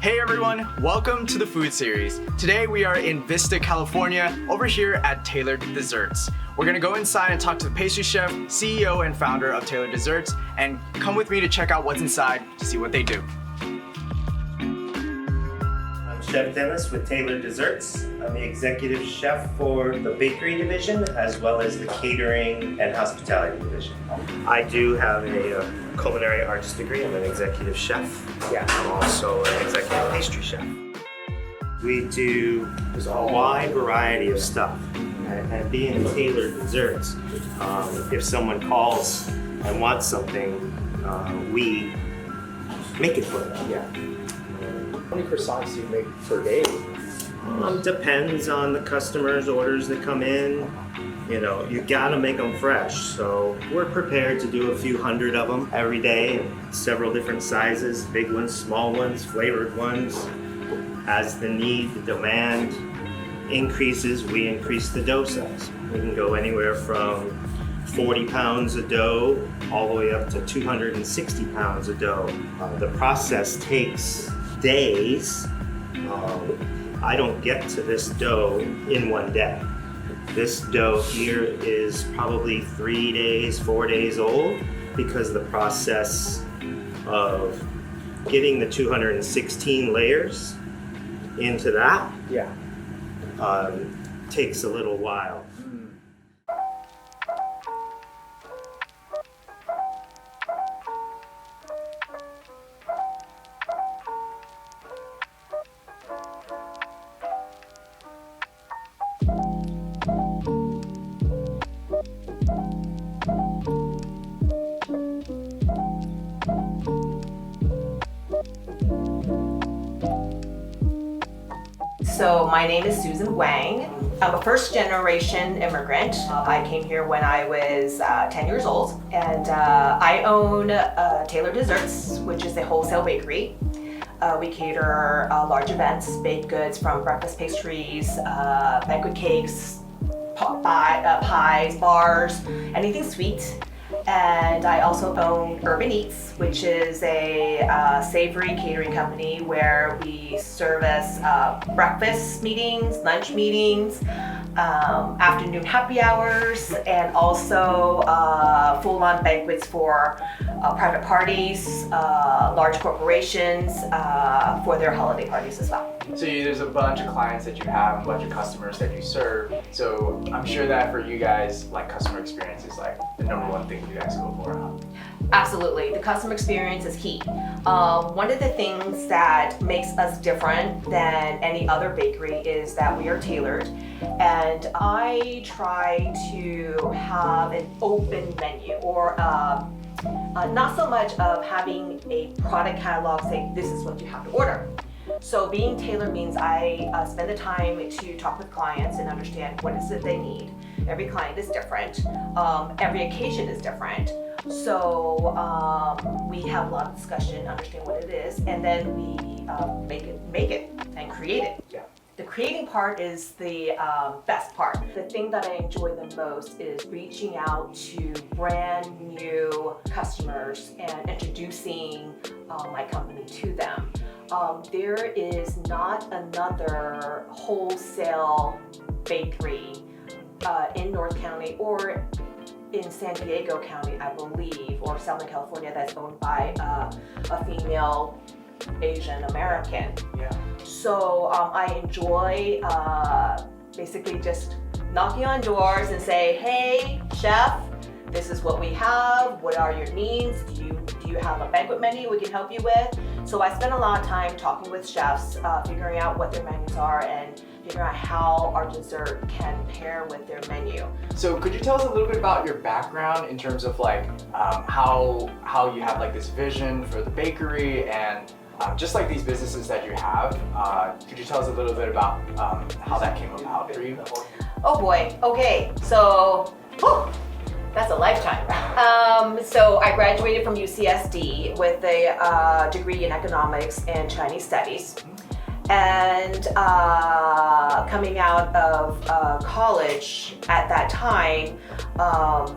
Hey everyone, welcome to the food series. Today we are in Vista, California, over here at Tailored Desserts. We're gonna go inside and talk to the pastry chef, CEO and founder of Tailored Desserts, and come with me to check out what's inside to see what they do. I'm Chef Dennis with Tailored Desserts. I'm the executive chef for the bakery division as well as the catering and hospitality division. I do have a culinary arts degree. I'm an executive chef. I'm also an executive pastry chef. We do a wide variety of stuff. And being Tailored Desserts, if someone calls and wants something, we make it for them. How many croissants do you make per day? Depends on the customer's orders that come in. You know, you gotta make them fresh. So we're prepared to do a few hundred of them every day, several different sizes, big ones, small ones, flavored ones. As the need, the demand increases, we increase the dough size. We can go anywhere from 40 pounds of dough all the way up to 260 pounds of dough. The process takes days. I don't get to this dough in one day. This dough here is probably 3 days, 4 days old because the process of getting the 216 layers into that takes a little while. So my name is Susan Wang. I'm a first-generation immigrant. I came here when I was 10 years old, and I own Tailored Desserts, which is a wholesale bakery. We cater large events, baked goods from breakfast pastries, banquet cakes, pies, bars, anything sweet. And I also own Urban Eats, which is a savory catering company where we service breakfast meetings, lunch meetings, afternoon happy hours, and also full-on banquets for private parties, large corporations, for their holiday parties as well. So there's a bunch of clients that you have, a bunch of customers that you serve. So I'm sure that for you guys, like customer experience is like the number one thing you guys go for, huh? Absolutely, the customer experience is key. One of the things that makes us different than any other bakery is that we are tailored, and I try to have an open menu, or not so much of having a product catalog saying this is what you have to order. So being tailored means I spend the time to talk with clients and understand what is it they need. Every client is different. Every occasion is different. So we have a lot of discussion, understand what it is, and then we make it and create it. Yeah. The creating part is the best part. The thing that I enjoy the most is reaching out to brand new customers and introducing my company to them. There is not another wholesale bakery in North County or in San Diego County, I believe, or Southern California, that's owned by a female Asian American. Yeah. So I enjoy basically just knocking on doors and say, hey, chef, this is what we have. What are your needs? Do you have a banquet menu we can help you with? So I spend a lot of time talking with chefs, figuring out what their menus are and figuring out how our dessert can pair with their menu. So could you tell us a little bit about your background in terms of like how you have like this vision for the bakery and just like these businesses that you have? Could you tell us a little bit about how that came about for you? Oh boy, okay, so that's a lifetime. So I graduated from UCSD with a degree in economics and Chinese studies. And coming out of college at that time, oh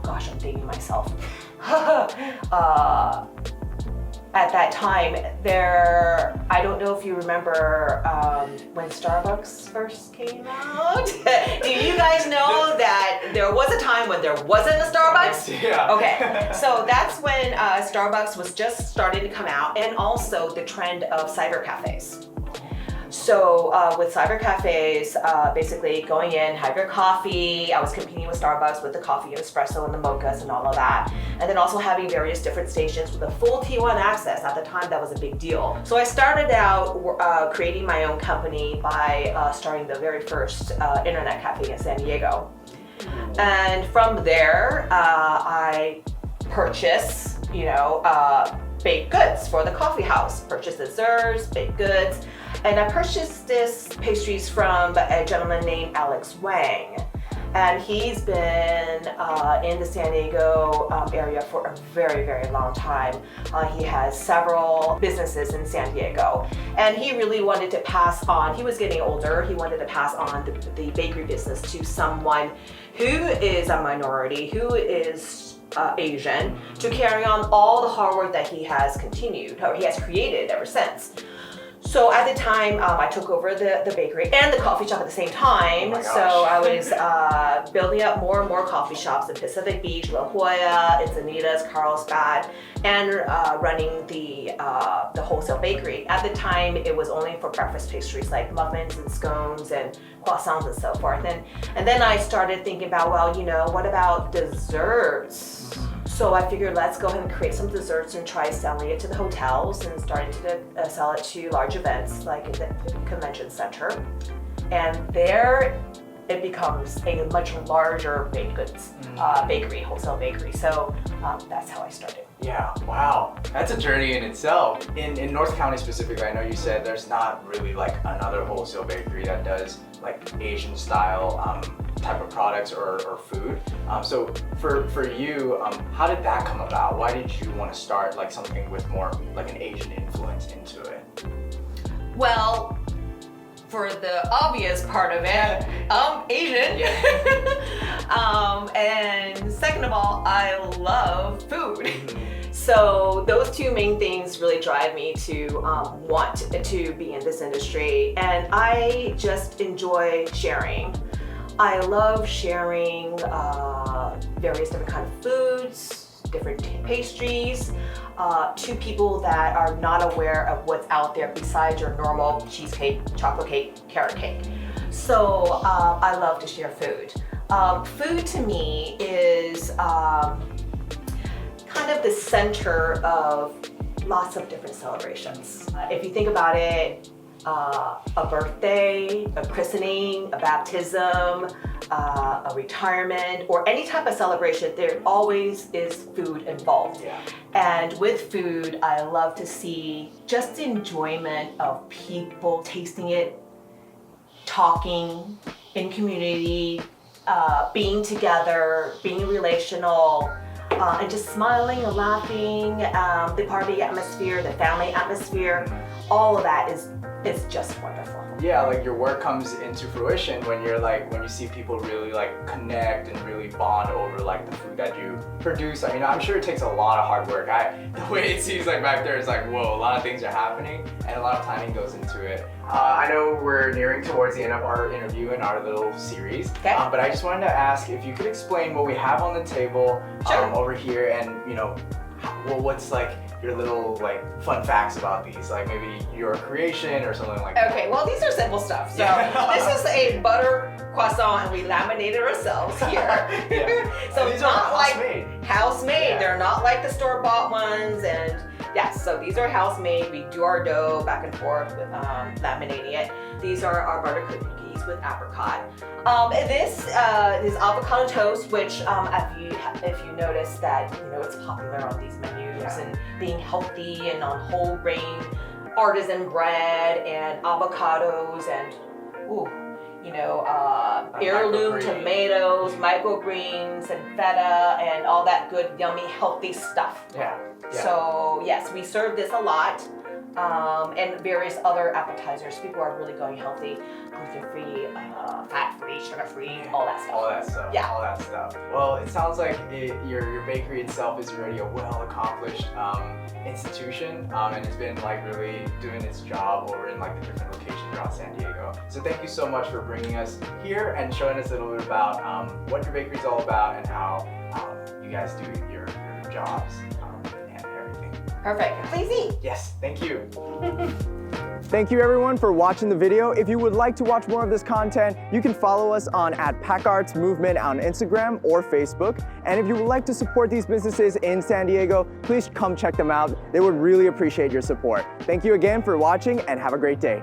gosh, I'm dating myself. at that time, I don't know if you remember when Starbucks first came out. Do you guys know that there was a time when there wasn't a Starbucks? Yeah. Okay, so that's when Starbucks was just starting to come out, and also the trend of cyber cafes. So with cyber cafes, basically going in, have your coffee. I was competing with Starbucks with the coffee and espresso and the mochas and all of that. And then also having various different stations with a full T1 access. At the time, that was a big deal. So I started out creating my own company by starting the very first internet cafe in San Diego. And from there, I purchased, baked goods for the coffee house. Purchased desserts, baked goods. And I purchased this pastries from a gentleman named Alex Wang. And he's been in the San Diego area for a very, very long time. He has several businesses in San Diego. And he really wanted to pass on, he was getting older, he wanted to pass on the bakery business to someone who is a minority, who is Asian, to carry on all the hard work that he has continued, or he has created ever since. So at the time, I took over the bakery and the coffee shop at the same time. Oh my gosh. So I was building up more and more coffee shops in Pacific Beach, La Jolla, Encinitas, Carlsbad, and running the wholesale bakery. At the time, it was only for breakfast pastries like muffins and scones and croissants and so forth. And then I started thinking about, what about desserts? So I figured, let's go ahead and create some desserts and try selling it to the hotels, and starting to sell it to large events like in the convention center. And there it becomes a much larger baked goods bakery, wholesale bakery. So that's how I started. Yeah, wow. That's a journey in itself. In North County specifically, I know you said there's not really like another wholesale bakery that does like Asian style type of products or food. So for you, how did that come about? Why did you want to start like something with more like an Asian influence into it? Well, for the obvious part of it, I'm Asian. Yeah. And second of all, I love food. So those two main things really drive me to want to be in this industry. And I just enjoy sharing. I love sharing various different kind of foods, different pastries, to people that are not aware of what's out there besides your normal cheesecake, chocolate cake, carrot cake. So I love to share food. Food to me is kind of the center of lots of different celebrations. If you think about it, a birthday, a christening, a baptism, a retirement, or any type of celebration, there always is food involved. Yeah. And with food, I love to see just the enjoyment of people tasting it, talking in community, being together, being relational, and just smiling and laughing, the party atmosphere, the family atmosphere, all of that is just wonderful. Yeah, like your work comes into fruition when you see people really like connect and really bond over like the food that you produce. I mean, I'm sure it takes a lot of hard work. The way it seems like back there is like, whoa, a lot of things are happening and a lot of planning goes into it. I know we're nearing towards the end of our interview and our little series, Okay. But I just wanted to ask if you could explain what we have on the table over here, and what's like your little like fun facts about these, like maybe your creation or something like that. Okay, well, these are simple stuff. So Yeah. this is a butter croissant, and we laminated ourselves here. Yeah. So These it's are not like house-made. house-made. Yeah. They're not like the store-bought ones. And yes, so these are house-made. We do our dough back and forth with laminating it. These are our butter cookies with apricot. This is avocado toast, which if you notice that it's popular on these menus, and being healthy and on whole grain artisan bread and avocados and heirloom tomatoes, microgreens and feta and all that good, yummy, healthy stuff. Yeah. So yes, we serve this a lot. and various other appetizers. People are really going healthy, gluten-free, fat-free, sugar-free, all that stuff. All that stuff. Yeah. All that stuff. Well, it sounds like your bakery itself is already a well-accomplished institution, and it's been like really doing its job over in like the different locations around San Diego. So thank you so much for bringing us here and showing us a little bit about what your bakery is all about and how you guys do your jobs and everything. Perfect. Please eat. Yes, thank you. Thank you everyone for watching the video. If you would like to watch more of this content, you can follow us on @PackArtsMovement on Instagram or Facebook. And if you would like to support these businesses in San Diego, please come check them out. They would really appreciate your support. Thank you again for watching and have a great day.